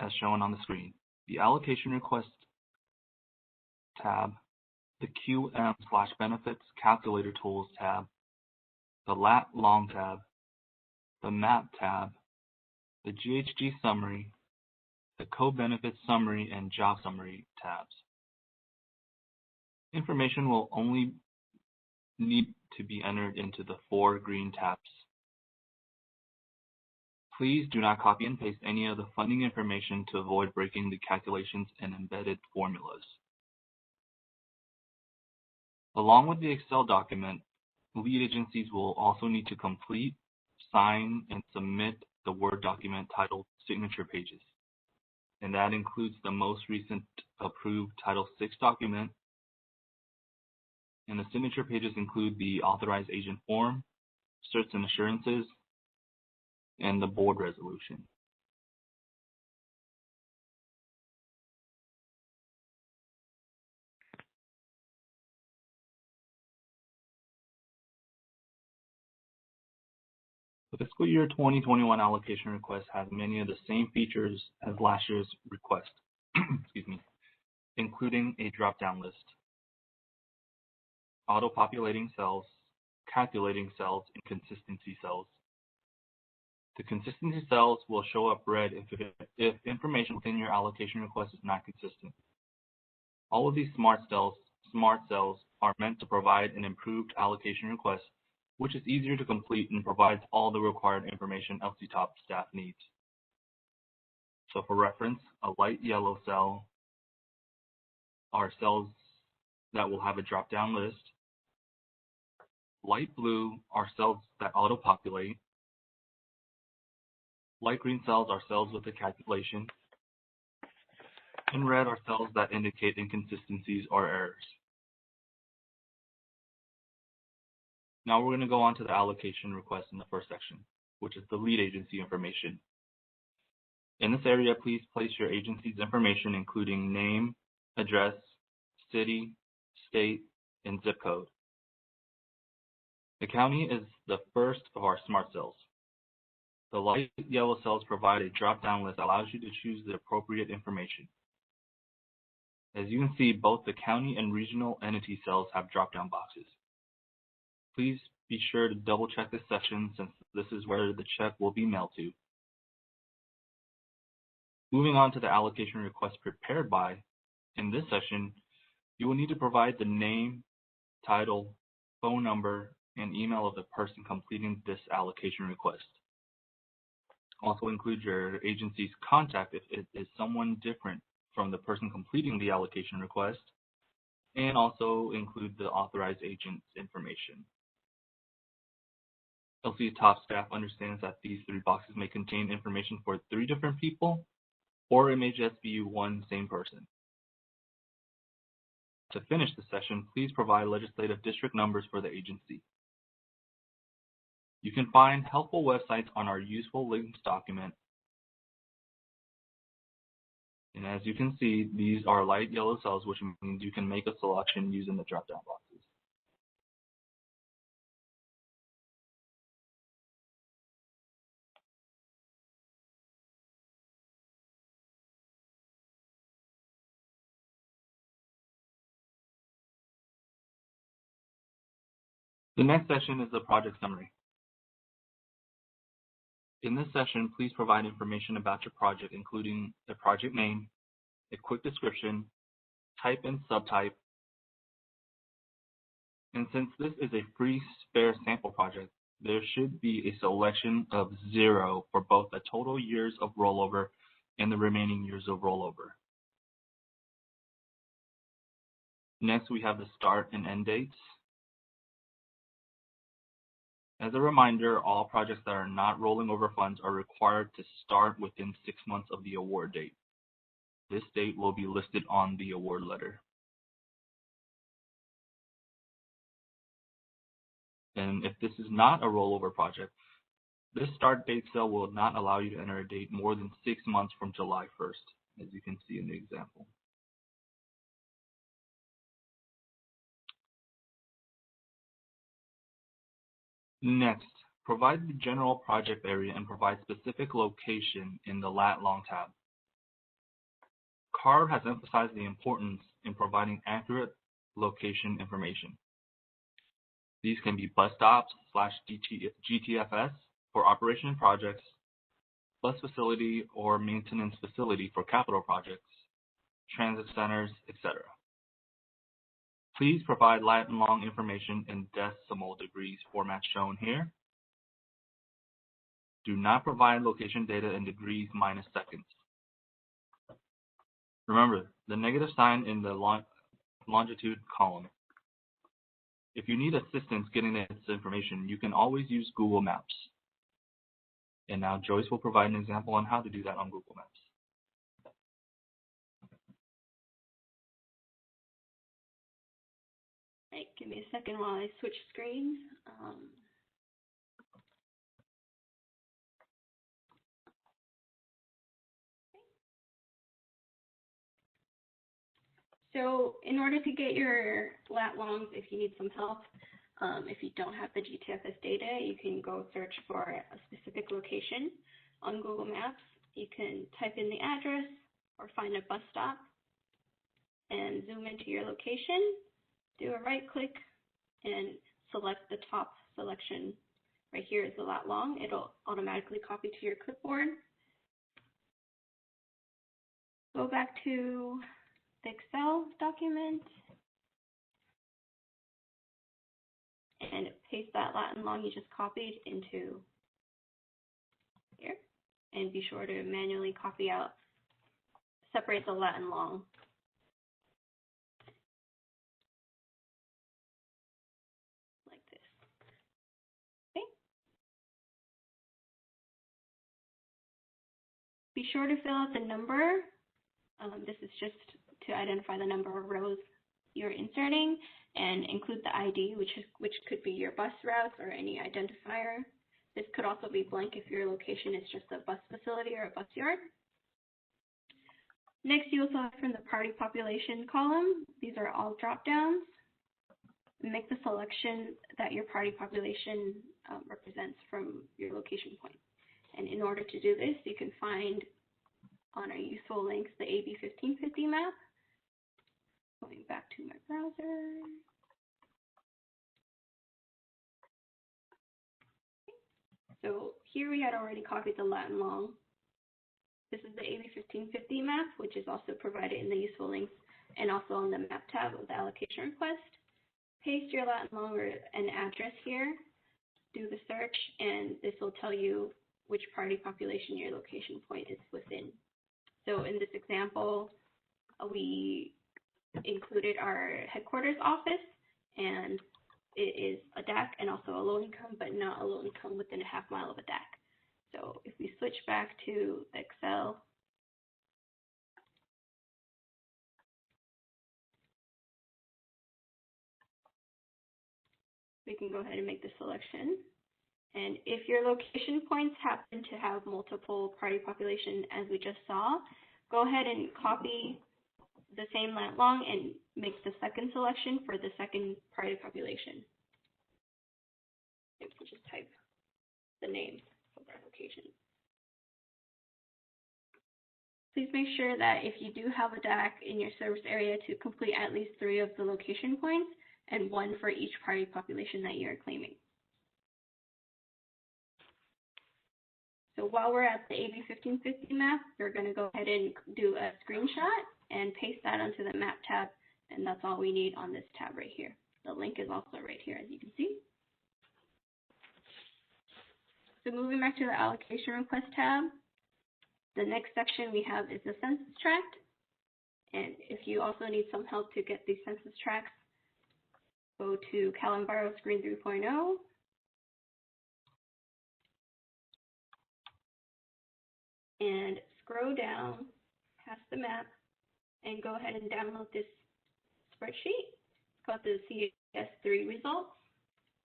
as shown on the screen: the Allocation Request tab, the QM/Benefits Calculator Tools tab, the Lat-Long tab, the Map tab, the GHG Summary, the Co-Benefits Summary and Job Summary tabs. Information will only need to be entered into the 4 green tabs. Please do not copy and paste any of the funding information to avoid breaking the calculations and embedded formulas. Along with the Excel document, lead agencies will also need to complete, sign, and submit the Word document titled Signature Pages. And that includes the most recent approved Title VI document. And the signature pages include the Authorized Agent Form, Certs and Assurances, and the Board Resolution. The fiscal year 2021 allocation request has many of the same features as last year's request, excuse me, including a drop-down list, auto-populating cells, calculating cells, and consistency cells. The consistency cells will show up red if information within your allocation request is not consistent. All of these smart cells are meant to provide an improved allocation request, which is easier to complete and provides all the required information LCTOP staff needs. So for reference, a light yellow cell are cells that will have a drop-down list. Light blue are cells that auto-populate. Light green cells are cells with a calculation. And red are cells that indicate inconsistencies or errors. Now we're going to go on to the allocation request in the first section, which is the lead agency information. In this area, please place your agency's information, including name, address, city, state, and zip code. The county is the first of our smart cells. The light yellow cells provide a drop-down list that allows you to choose the appropriate information. As you can see, both the county and regional entity cells have drop-down boxes. Please be sure to double-check this section since this is where the check will be mailed to. Moving on to the allocation request prepared by, in this session, you will need to provide the name, title, phone number, and email of the person completing this allocation request. Also include your agency's contact if it is someone different from the person completing the allocation request, and also include the authorized agent's information. LCTOP staff understands that these 3 boxes may contain information for 3 different people, or it may just be one same person. To finish the session, please provide legislative district numbers for the agency. You can find helpful websites on our useful links document. And as you can see, these are light yellow cells, which means you can make a selection using the drop-down boxes. The next section is the project summary. In this session, please provide information about your project, including the project name, a quick description, type and subtype. And since this is a free spare sample project, there should be a selection of 0 for both the total years of rollover and the remaining years of rollover. Next, we have the start and end dates. As a reminder, all projects that are not rolling over funds are required to start within 6 months of the award date. This date will be listed on the award letter. And if this is not a rollover project, this start date cell will not allow you to enter a date more than 6 months from July 1st, as you can see in the example. Next, provide the general project area and provide specific location in the Lat-Long tab. CARB has emphasized the importance in providing accurate location information. These can be bus stops / GTFS for operation projects, bus facility or maintenance facility for capital projects, transit centers, etc. Please provide Lat-Long information in decimal degrees format shown here. Do not provide location data in degrees minus seconds. Remember, the negative sign in the longitude column. If you need assistance getting this information, you can always use Google Maps. And now Joyce will provide an example on how to do that on Google Maps. Right, give me a second while I switch screens. So in order to get your lat-longs, if you need some help, if you don't have the GTFS data, you can go search for a specific location on Google Maps. You can type in the address or find a bus stop and zoom into your location, do a right click and select the top selection. Right here is the lat-long. It'll automatically copy to your clipboard. Go back to the Excel document and paste that lat-long you just copied into here, and be sure to manually copy out, separate the lat-long. Like this. Okay. Be sure to fill out the number. This is just to identify the number of rows you're inserting, and include the ID, which could be your bus routes or any identifier. This could also be blank if your location is just a bus facility or a bus yard. Next, you also have from the party population column. These are all drop downs. Make the selection that your party population represents from your location point. And in order to do this, you can find on our useful links the AB 1550 map. Going back to my browser. So here we had already copied the lat-long. This is the AB 1550 map, which is also provided in the useful links and also on the map tab of the allocation request. Paste your lat-long or an address here, do the search, and this will tell you which party population your location point is within. So in this example, we included our headquarters office, and it is a DAC and also a low income, but not a low income within a half mile of a DAC. So if we switch back to Excel, we can go ahead and make the selection. And if your location points happen to have multiple party population, as we just saw, go ahead and copy the same lat-long and make the second selection for the second party population. We'll just type the name of our location. Please make sure that if you do have a DAC in your service area, to complete at least 3 of the location points and 1 for each party population that you're claiming. So while we're at the AB 1550 map, we're going to go ahead and do a screenshot and paste that onto the map tab, and that's all we need on this tab right here. The link is also right here, as you can see. So moving back to the allocation request tab, the next section we have is the census tract. And if you also need some help to get these census tracts, go to CalEnviro Screen 3.0. And scroll down past the map and go ahead and download this spreadsheet. It's called the CS3 results.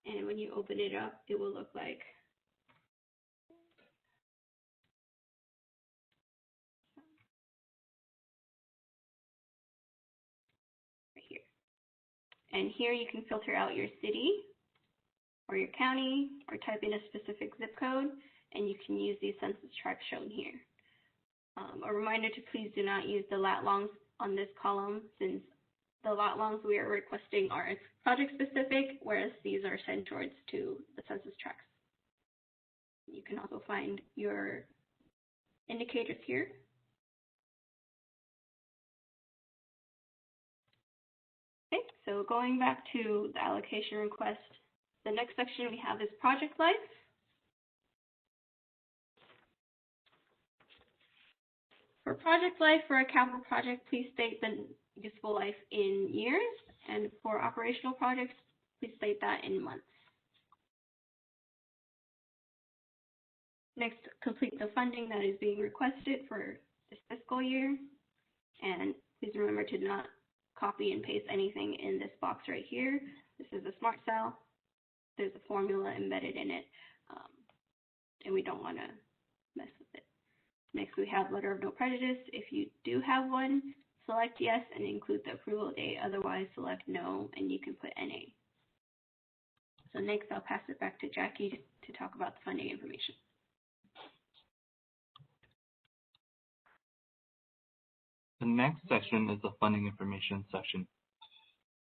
And when you open it up, it will look like right here. And here you can filter out your city or your county or type in a specific zip code, and you can use these census tracts shown here. A reminder to please do not use the Lat-Longs on this column, since the Lat-Longs we are requesting are project specific, whereas these are sent towards to the census tracts. You can also find your indicators here. Okay, so going back to the allocation request, the next section we have is project life. For project life, for a capital project, please state the useful life in years, and for operational projects, please state that in months. Next, complete the funding that is being requested for this fiscal year, and please remember to not copy and paste anything in this box right here. This is a smart cell. There's a formula embedded in it, and we don't want to mess with it. Next, we have letter of no prejudice. If you do have one, select yes and include the approval date. Otherwise, select no, and you can put NA. So next, I'll pass it back to Jackie to talk about the funding information. The next section is the funding information section,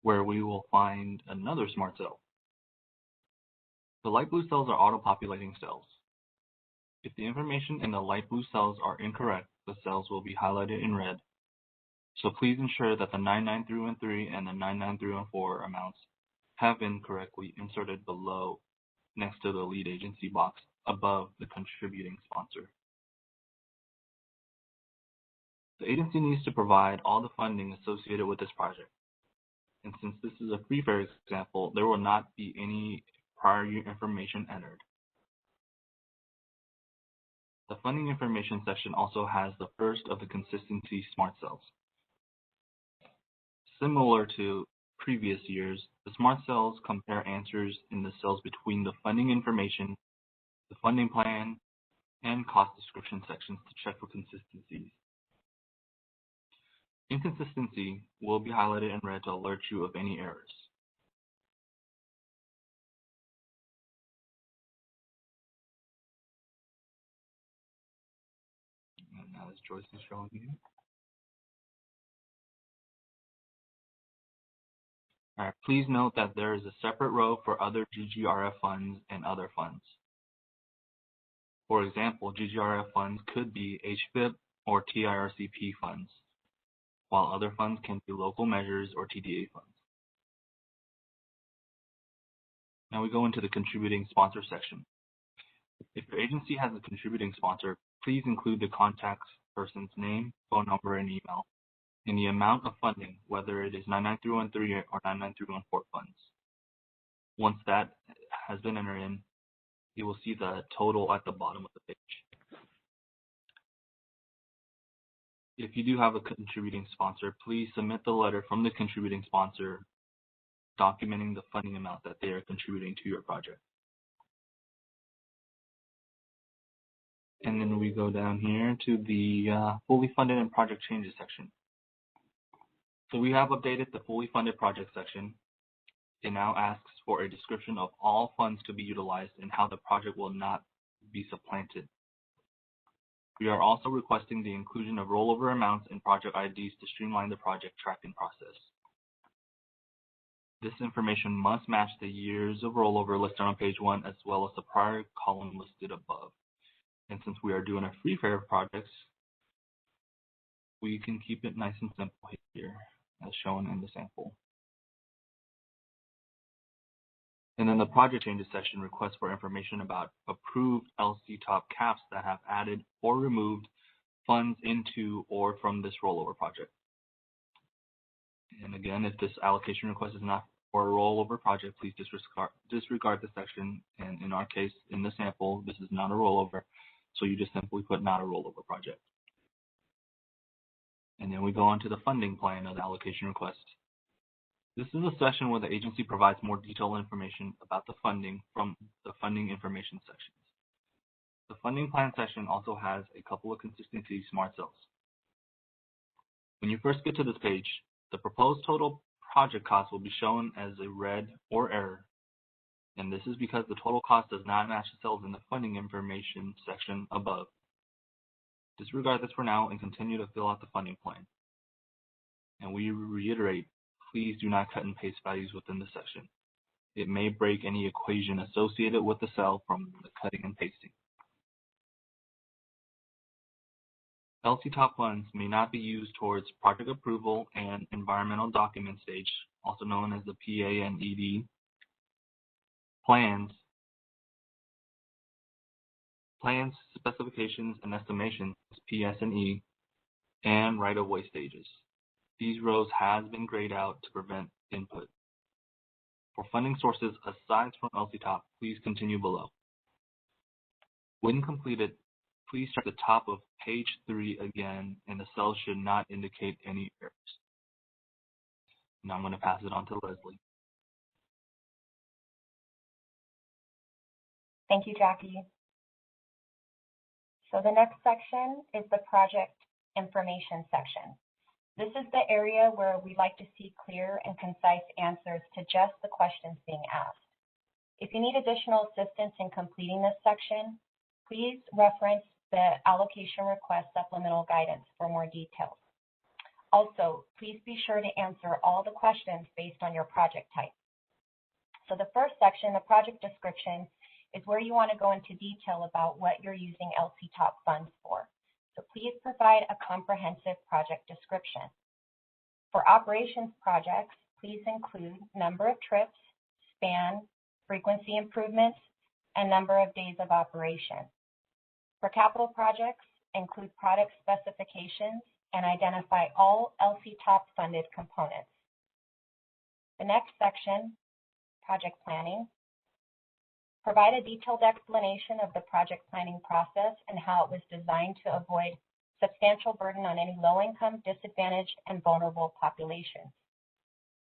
where we will find another smart cell. The light blue cells are auto-populating cells. If the information in the light blue cells are incorrect, the cells will be highlighted in red. So please ensure that the 99313 and the 99314 amounts have been correctly inserted below, next to the lead agency box above the contributing sponsor. The agency needs to provide all the funding associated with this project. And since this is a free fare example, there will not be any prior year information entered. The funding information section also has the first of the consistency smart cells. Similar to previous years, the smart cells compare answers in the cells between the funding information, the funding plan, and cost description sections to check for consistencies. Inconsistency will be highlighted in red to alert you of any errors. And now as Joyce is showing you. All right, please note that there is a separate row for other GGRF funds and other funds. For example, GGRF funds could be HFIP or TIRCP funds, while other funds can be local measures or TDA funds. Now we go into the contributing sponsor section. If your agency has a contributing sponsor, please include the contact person's name, phone number, and email, and the amount of funding, whether it is 99313 or 99314 funds. Once that has been entered in, you will see the total at the bottom of the page. If you do have a contributing sponsor, please submit the letter from the contributing sponsor documenting the funding amount that they are contributing to your project. And then we go down here to the fully funded and project changes section. So we have updated the fully funded project section. It now asks for a description of all funds to be utilized and how the project will not be supplanted. We are also requesting the inclusion of rollover amounts and project IDs to streamline the project tracking process. This information must match the years of rollover listed on page 1 as well as the prior column listed above. And since we are doing a free fare of projects, we can keep it nice and simple here, as shown in the sample. And then the project changes section requests for information about approved LCTOP caps that have added or removed funds into or from this rollover project. And again, if this allocation request is not for a rollover project, please disregard the section. And in our case, in the sample, this is not a rollover, so you just simply put not a rollover project. And then we go on to the funding plan of the allocation request. This is a section where the agency provides more detailed information about the funding from the funding information sections. The funding plan section also has a couple of consistency smart cells. When you first get to this page, the proposed total project cost will be shown as a red or error. And this is because the total cost does not match the cells in the funding information section above. Disregard this for now and continue to fill out the funding plan. And we reiterate, please do not cut and paste values within the section. It may break any equation associated with the cell from the cutting and pasting. LCTOP funds may not be used towards project approval and environmental document stage, also known as the PA and ED, plans, specifications, and estimations, PS and E, and right-of-way stages. These rows has been grayed out to prevent input. For funding sources aside from LCTOP, please continue below. When completed, please check the top of page 3 again, and the cell should not indicate any errors. Now I'm going to pass it on to Leslie. Thank you, Jackie. So the next section is the project information section. This is the area where we like to see clear and concise answers to just the questions being asked. If you need additional assistance in completing this section, please reference the allocation request supplemental guidance for more details. Also, please be sure to answer all the questions based on your project type. So the first section, the project description, is where you want to go into detail about what you're using LCTOP funds for. So please provide a comprehensive project description. For operations projects, please include number of trips, span, frequency improvements, and number of days of operation. For capital projects, include product specifications and identify all LCTOP funded components. The next section, project planning, provide a detailed explanation of the project planning process and how it was designed to avoid substantial burden on any low-income, disadvantaged, and vulnerable populations.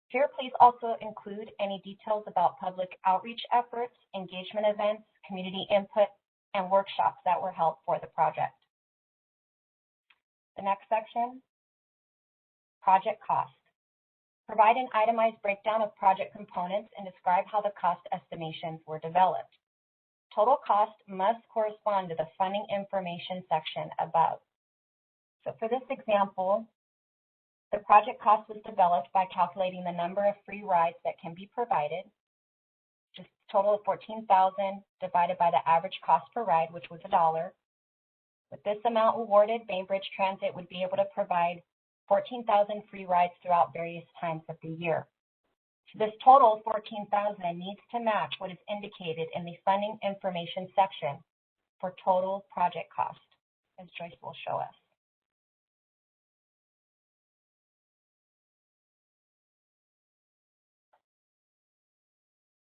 Here, please also include any details about public outreach efforts, engagement events, community input, and workshops that were held for the project. The next section, project cost. Provide an itemized breakdown of project components and describe how the cost estimations were developed. Total cost must correspond to the funding information section above. So for this example, the project cost was developed by calculating the number of free rides that can be provided, just a total of $14,000 divided by the average cost per ride, which was $1. With this amount awarded, Bainbridge Transit would be able to provide 14,000 free rides throughout various times of the year. So this total of 14,000 needs to match what is indicated in the funding information section for total project cost, as Joyce will show us.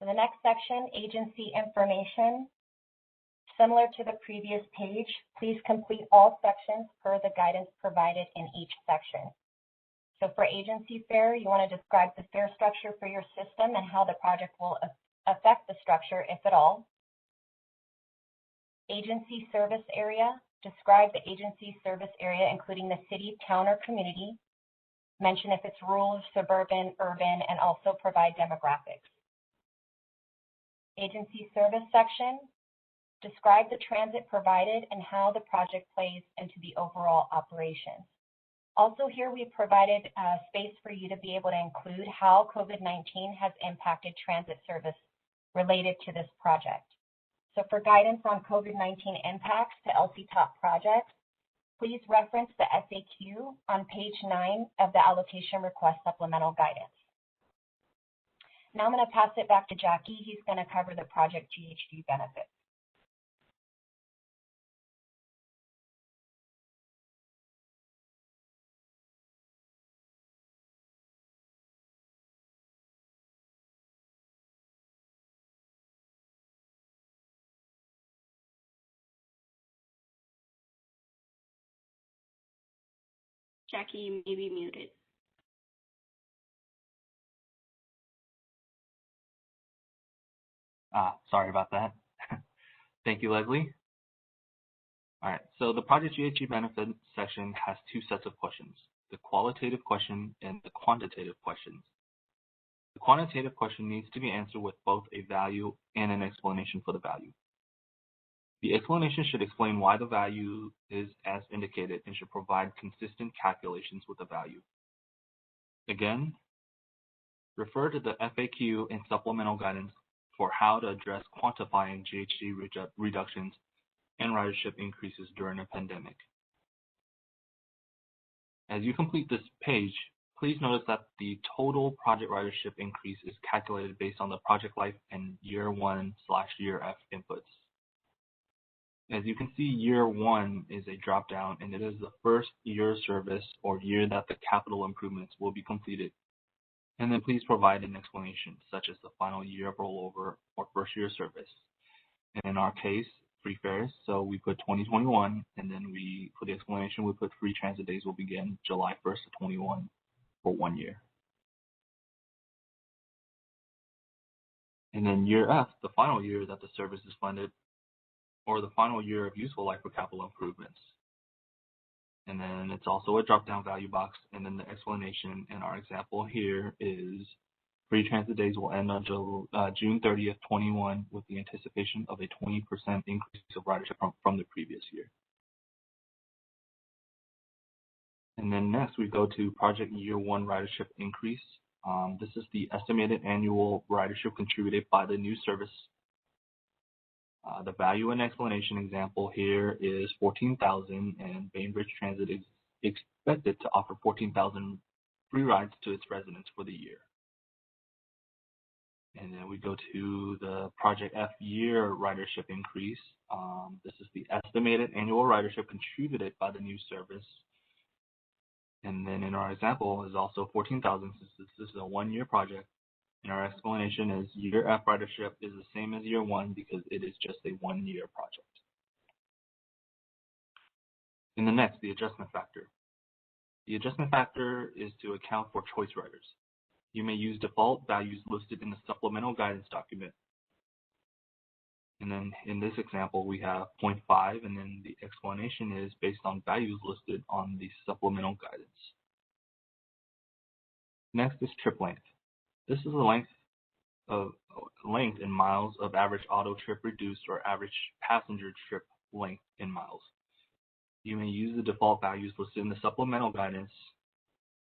So the next section, agency information. Similar to the previous page, please complete all sections per the guidance provided in each section. So for agency fare, you want to describe the fare structure for your system and how the project will affect the structure, if at all. Agency service area, describe the agency service area, including the city, town, or community. Mention if it's rural, suburban, urban, and also provide demographics. Agency service section, describe the transit provided and how the project plays into the overall operations. Also here we provided space for you to be able to include how COVID-19 has impacted transit service related to this project. So for guidance on COVID-19 impacts to LCTOP projects, please reference the FAQ on page 9 of the allocation request supplemental guidance. Now I'm going to pass it back to Jackie. He's going to cover the project GHG benefits. Jackie, you may be muted. Sorry about that. Thank you, Leslie. All right, so the project GHG benefits section has two sets of questions, the qualitative question and the quantitative questions. The quantitative question needs to be answered with both a value and an explanation for the value. The explanation should explain why the value is as indicated and should provide consistent calculations with the value. Again, refer to the FAQ and supplemental guidance for how to address quantifying GHG reductions and ridership increases during a pandemic. As you complete this page, please notice that the total project ridership increase is calculated based on the project life and year 1/year F inputs. As you can see, year 1 is a drop-down, and it is the first year of service or year that the capital improvements will be completed. And then please provide an explanation, such as the final year of rollover or first year of service. And in our case, free fares, so we put 2021, and then for the explanation, we put free transit days will begin July 1st of 21 for 1 year. And then year F, the final year that the service is funded, or the final year of useful life for capital improvements. And then it's also a drop-down value box, and then the explanation in our example here is free transit days will end on June 30th, 21, with the anticipation of a 20% increase of ridership from the previous year. And then next we go to project year 1 ridership increase. This is the estimated annual ridership contributed by the new service. The value and explanation example here is 14,000, and Bainbridge Transit is expected to offer 14,000 free rides to its residents for the year. And then we go to the project F year ridership increase. This is the estimated annual ridership contributed by the new service. And then in our example is also 14,000, since this is a 1-year project. And our explanation is year F ridership is the same as year 1 because it is just a 1-year project. And the next, the adjustment factor. The adjustment factor is to account for choice riders. You may use default values listed in the supplemental guidance document. And then in this example, we have 0.5, and then the explanation is based on values listed on the supplemental guidance. Next is trip length. This is the length in miles of average auto trip reduced or average passenger trip length in miles. You may use the default values listed in the supplemental guidance.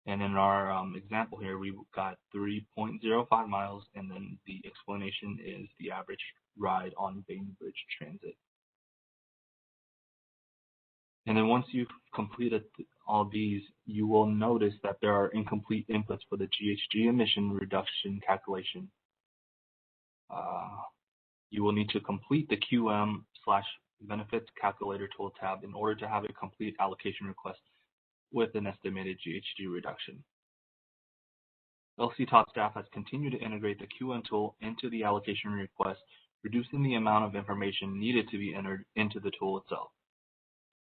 And in our example here, we've got 3.05 miles, and then the explanation is the average ride on Bainbridge Transit. And then once you've completed all these, you will notice that there are incomplete inputs for the GHG emission reduction calculation. You will need to complete the QM/benefits calculator tool tab in order to have a complete allocation request with an estimated GHG reduction. LCTOP staff has continued to integrate the QM tool into the allocation request, reducing the amount of information needed to be entered into the tool itself.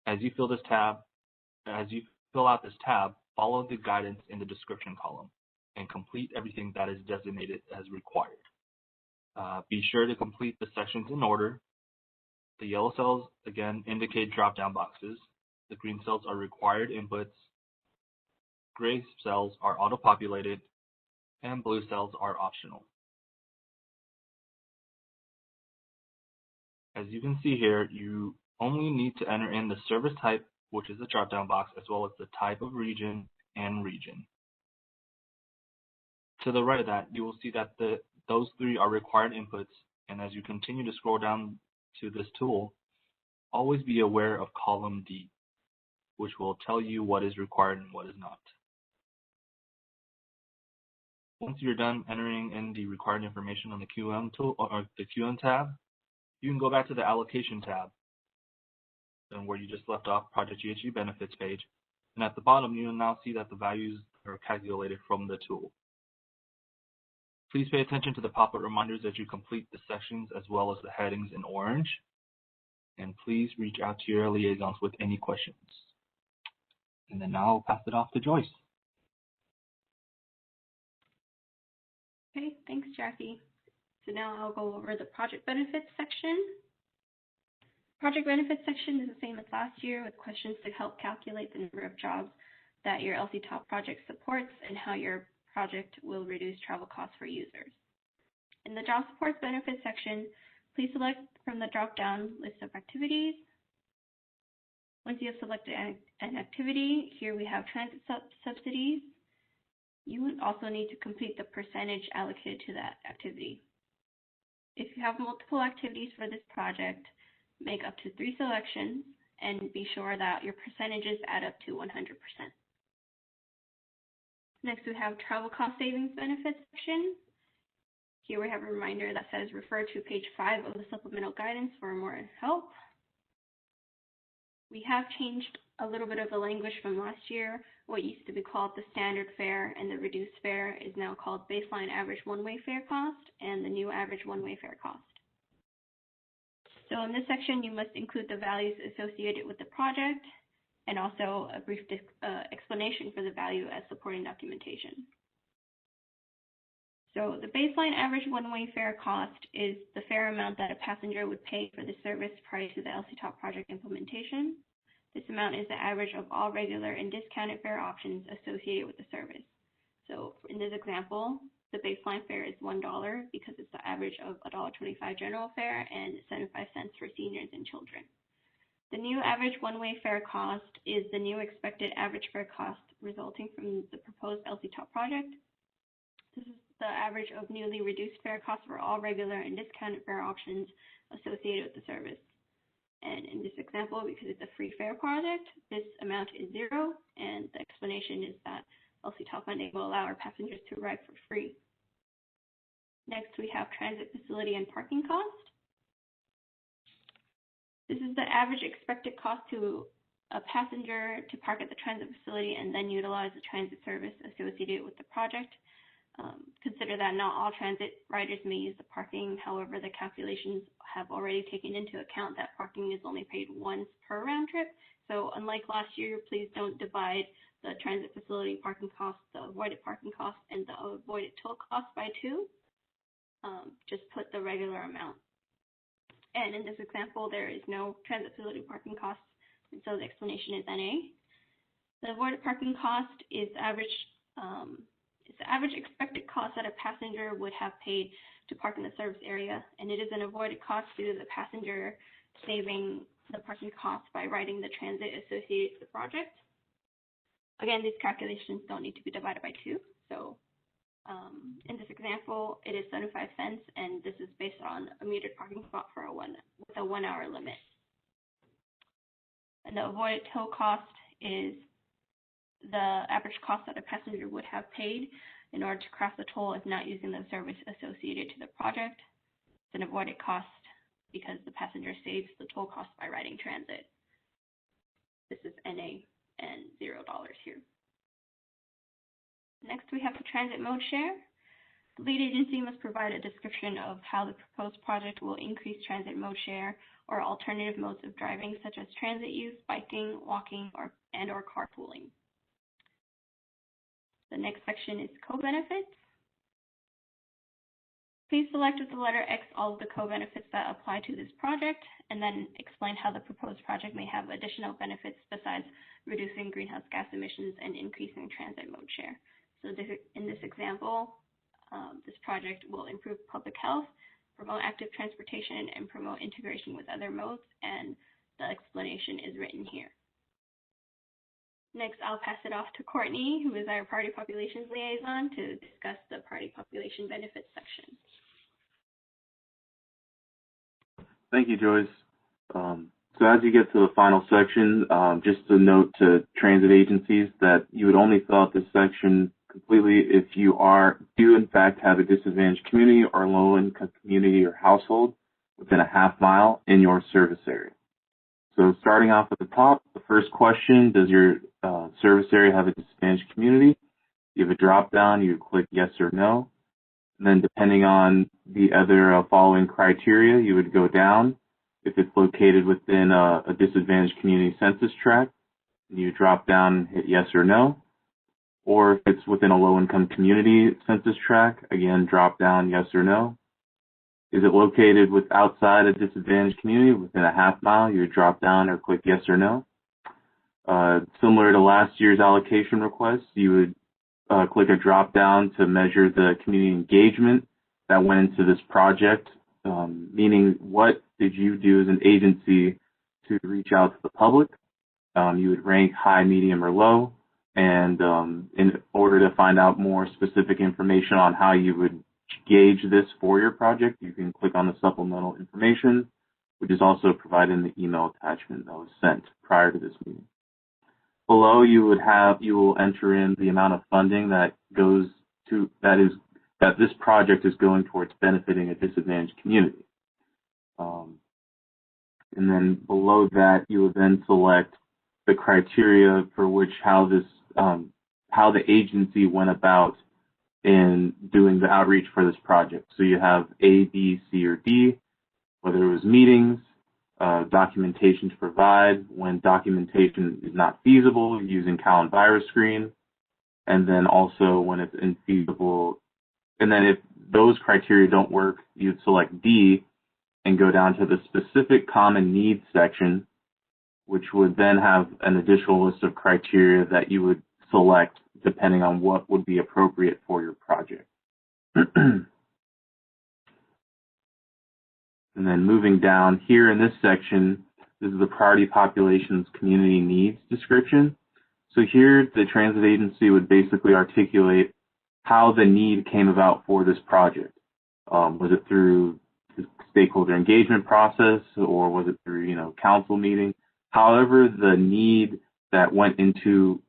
As you fill out this tab, follow the guidance in the description column and complete everything that is designated as required. Be sure to complete the sections in order. The yellow cells, again, indicate drop-down boxes. The green cells are required inputs. Gray cells are auto-populated, and blue cells are optional. As you can see here, you only need to enter in the service type, which is the drop-down box, as well as the type of region and region. To the right of that, you will see that those 3 are required inputs, and as you continue to scroll down to this tool, always be aware of column D, which will tell you what is required and what is not. Once you're done entering in the required information on the QM tool or the QM tab, you can go back to the Allocation tab, and where you just left off, Project GHG Benefits page. And at the bottom, you will now see that the values are calculated from the tool. Please pay attention to the pop-up reminders as you complete the sections, as well as the headings in orange. And please reach out to your liaisons with any questions. And then now I'll pass it off to Joyce. Okay, thanks, Jackie. So now I'll go over the project benefits section. Project benefits section is the same as last year, with questions to help calculate the number of jobs that your LCTOP project supports and how your project will reduce travel costs for users. In the job supports benefits section, Please select from the drop-down list of activities. Once you have selected an activity, here we have transit subsidies. You would also need to complete the percentage allocated to that activity. If you have multiple activities for this project, make up to 3 selections and be sure that your percentages add up to 100%. Next, we have travel cost savings benefits section. Here we have a reminder that says refer to page 5 of the supplemental guidance for more help. We have changed a little bit of the language from last year. What used to be called the standard fare and the reduced fare is now called baseline average one-way fare cost and the new average one-way fare cost. So in this section, you must include the values associated with the project and also a brief explanation for the value as supporting documentation. So the baseline average one-way fare cost is the fare amount that a passenger would pay for the service prior to the LCTOP project implementation. This amount is the average of all regular and discounted fare options associated with the service. So in this example, the baseline fare is $1 because it's the average of $1.25 general fare and 75 cents for seniors and children. The new average one-way fare cost is the new expected average fare cost resulting from the proposed LCTOP project. This is the average of newly reduced fare costs for all regular and discounted fare options associated with the service. And in this example, because it's a free fare project, this amount is 0, and the explanation is that LCTOP funding will allow our passengers to ride for free. Next, we have transit facility and parking cost. This is the average expected cost to a passenger to park at the transit facility and then utilize the transit service associated with the project. Consider that not all transit riders may use the parking. However, the calculations have already taken into account that parking is only paid once per round trip. So unlike last year, please don't divide the transit facility parking cost, the avoided parking cost, and the avoided toll cost by 2. Just put the regular amount. And in this example, there is no transit facility parking costs, and so the explanation is NA. The avoided parking cost is it's the average expected cost that a passenger would have paid to park in the service area, and it is an avoided cost due to the passenger saving the parking costs by riding the transit associated with the project. Again, these calculations don't need to be divided by 2. So in this example, it is 75 cents, and this is based on a metered parking spot for with a 1-hour limit. And the avoided toll cost is the average cost that a passenger would have paid in order to cross the toll if not using the service associated to the project. It's an avoided cost because the passenger saves the toll cost by riding transit. This is NA and $0 here. Next, we have the transit mode share. The lead agency must provide a description of how the proposed project will increase transit mode share or alternative modes of driving, such as transit use, biking, walking, or carpooling. The next section is co-benefits. Please select with the letter X all of the co-benefits that apply to this project, and then explain how the proposed project may have additional benefits besides reducing greenhouse gas emissions and increasing transit mode share. So in this example, this project will improve public health, promote active transportation, and promote integration with other modes, and the explanation is written here. Next, I'll pass it off to Courtney, who is our Party Populations Liaison, to discuss the Party Population Benefits section. Thank you, Joyce. So as you get to the final section, just a note to transit agencies that you would only fill out this section completely if you do in fact have a disadvantaged community or low-income community or household within a half mile in your service area. So starting off at the top, the first question, does your service area have a disadvantaged community? You have a drop-down, you click yes or no. And then depending on the other following criteria, you would go down. If it's located within a disadvantaged community census tract, you drop down and hit yes or no. Or if it's within a low-income community census tract, again, drop down yes or no. Is it located outside a disadvantaged community within a half mile? You would drop down or click yes or no. Similar to last year's allocation request, you would click a drop down to measure the community engagement that went into this project meaning what did you do as an agency to reach out to the public. You would rank high, medium, or low, and in order to find out more specific information on how you would gauge this for your project, you can click on the supplemental information, which is also provided in the email attachment that was sent prior to this meeting. Below, you will enter in the amount of funding that this project is going towards benefiting a disadvantaged community. And then below that, you will then select the criteria for which how the agency went about in doing the outreach for this project. So you have A, B, C, or D, whether it was meetings, documentation to provide, when documentation is not feasible, using Cal and Virus Screen, and then also when it's infeasible. And then if those criteria don't work, you'd select D and go down to the specific common needs section, which would then have an additional list of criteria that you would select depending on what would be appropriate for your project. And then moving down here in this section, this is the priority population's community needs description. So here the transit agency would basically articulate how the need came about for this project. Was it through the stakeholder engagement process, or was it through, council meeting? However, the need that went into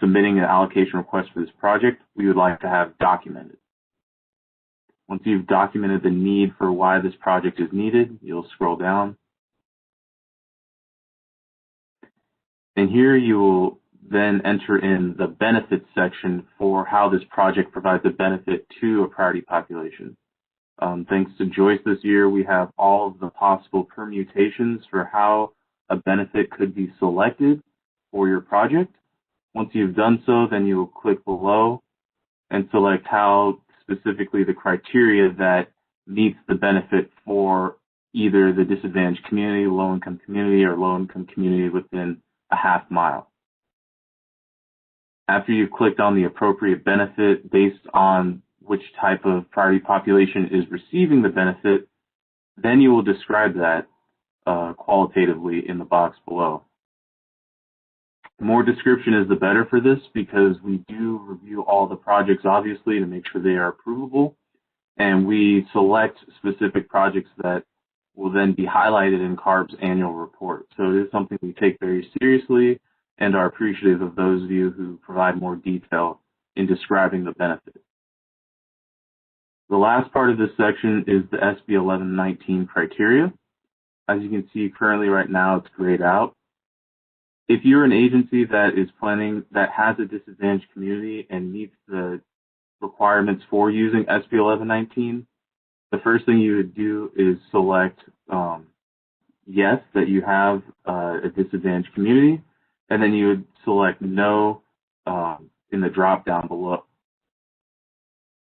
submitting an allocation request for this project, we would like to have documented. Once you've documented the need for why this project is needed, you'll scroll down. And here you will then enter in the benefits section for how this project provides a benefit to a priority population. Thanks to Joyce this year, we have all of the possible permutations for how a benefit could be selected for your project. Once you've done so, then you will click below and select how specifically the criteria that meets the benefit for either the disadvantaged community, low-income community, or low-income community within a half mile. After you've clicked on the appropriate benefit based on which type of priority population is receiving the benefit, then you will describe that qualitatively in the box below. The more description is the better for this, because we do review all the projects, obviously, to make sure they are approvable, and we select specific projects that will then be highlighted in CARB's annual report. So it is something we take very seriously and are appreciative of those of you who provide more detail in describing the benefit. The last part of this section is the SB 1119 criteria. As you can see currently right now, it's grayed out. If you're an agency that has a disadvantaged community and meets the requirements for using SB 1119, the first thing you would do is select yes, that you have a disadvantaged community, and then you would select no in the drop down below.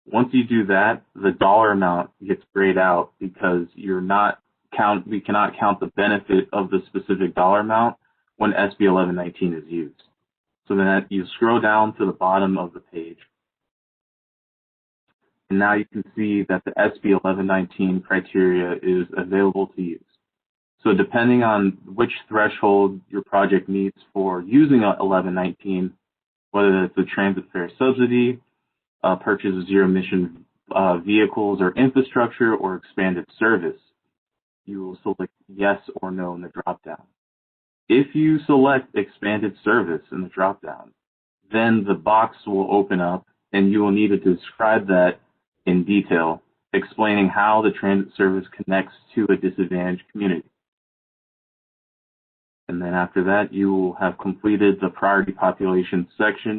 Once you do that, the dollar amount gets grayed out because we cannot count the benefit of the specific dollar amount when SB 1119 is used. So then you scroll down to the bottom of the page. And now you can see that the SB 1119 criteria is available to use. So depending on which threshold your project meets for using 1119, whether it's a transit fare subsidy, purchase of zero-emission vehicles or infrastructure, or expanded service, you will select yes or no in the drop-down. If you select expanded service in the drop-down, then the box will open up and you will need to describe that in detail, explaining how the transit service connects to a disadvantaged community. And then after that, you will have completed the priority population section